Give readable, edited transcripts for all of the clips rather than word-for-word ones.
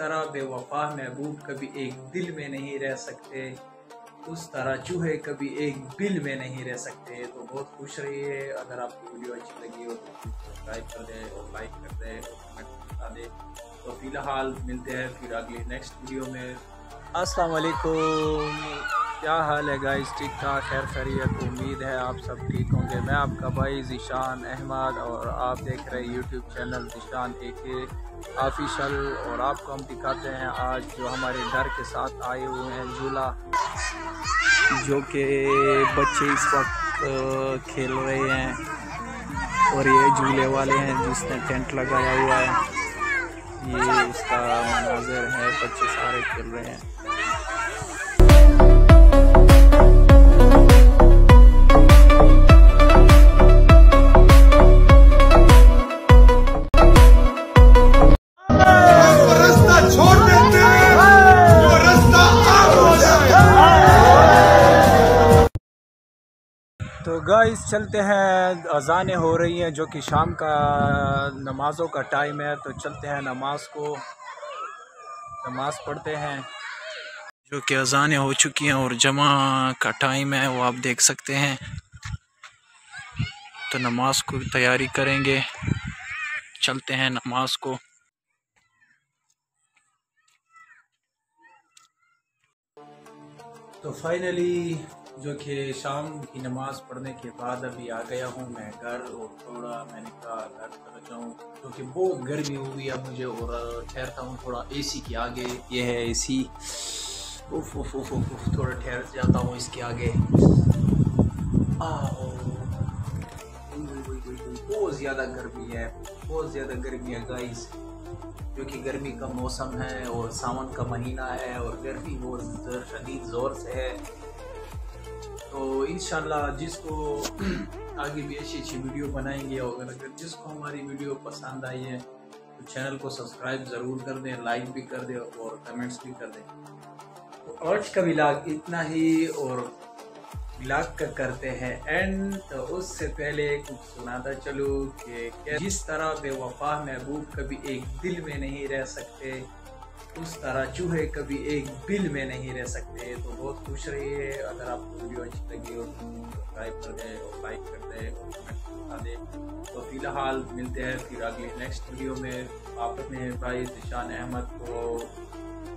तरह बेवफा महबूब कभी एक दिल में नहीं रह सकते, उस तरह चूहे कभी एक बिल में नहीं रह सकते। तो बहुत खुश रहिए। अगर आपको वीडियो अच्छी लगी हो तो सब्सक्राइब कर दें और लाइक कर दें और कमेंट बता दें। तो फिलहाल मिलते हैं फिर अगली नेक्स्ट वीडियो में। अस्सलाम वालेकुम, क्या हाल है गाइस? ठीक ठाक, खैर खैरियत। उम्मीद है आप सब ठीक होंगे। मैं आपका भाई ज़ीशान अहमद और आप देख रहे हैं YouTube channel Zeeshan AK official. और आपको हम दिखाते हैं आज जो हमारे घर के साथ आए हुए हैं झूला, जो कि बच्चे इस वक्त खेल रहे हैं। और ये झूले वाले हैं जिसने टेंट लगाया हुआ है, ये इसका मनाज़र है, बच्चे सारे खेल रहे हैं। तो गाइस चलते हैं, अज़ानें हो रही हैं जो कि शाम का नमाज़ों का टाइम है। तो चलते हैं नमाज़ पढ़ते हैं, जो कि अज़ानें हो चुकी हैं और जमा का टाइम है, वो आप देख सकते हैं। तो नमाज को तैयारी करेंगे, चलते हैं नमाज को। तो फाइनली जो कि शाम की नमाज़ पढ़ने के बाद अभी आ गया हूँ मैं घर। और थोड़ा मैंने कहा घर चला जाऊँ क्योंकि बहुत गर्मी हुई है मुझे, और ठहरता हूँ थोड़ा AC के आगे। ये है AC, उफ उफ उफ उफ उफ, थोड़ा ठहर जाता हूँ इसके आगे। बहुत ज़्यादा गर्मी है, बहुत ज़्यादा गर्मी है गाइस, क्योंकि गर्मी का मौसम है और सावन का महीना है और गर्मी बहुत शदीद ज़ोर से है। तो इंशाल्लाह जिसको आगे भी अच्छी वीडियो बनाएंगे, और अगर जिसको हमारी वीडियो पसंद आई है तो चैनल को सब्सक्राइब ज़रूर कर दें, लाइक भी कर दें और कमेंट्स भी कर दें। तो आज का व्लॉग इतना ही, और व्लॉग का करते हैं एंड। तो उससे पहले कुछ सुनाता चलूँ कि जिस तरह बेवफा महबूब कभी एक दिल में नहीं रह सकते, उस तरह चूहे कभी एक बिल में नहीं रह सकते। तो बहुत खुश रहिए। अगर आपको वीडियो अच्छी लगी हो तो सब्सक्राइब कर दें और लाइक कर दें और कमेंट बता दें। तो फिलहाल मिलते हैं फिर अगली नेक्स्ट वीडियो में। आप अपने भाई ज़ीशान अहमद को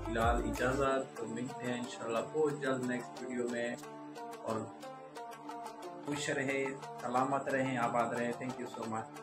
फिलहाल इजाज़त। तो मिलते हैं इंशाल्लाह बहुत जल्द नेक्स्ट वीडियो में। और खुश रहें, सलामत रहें, आबाद रहें। Thank you so much.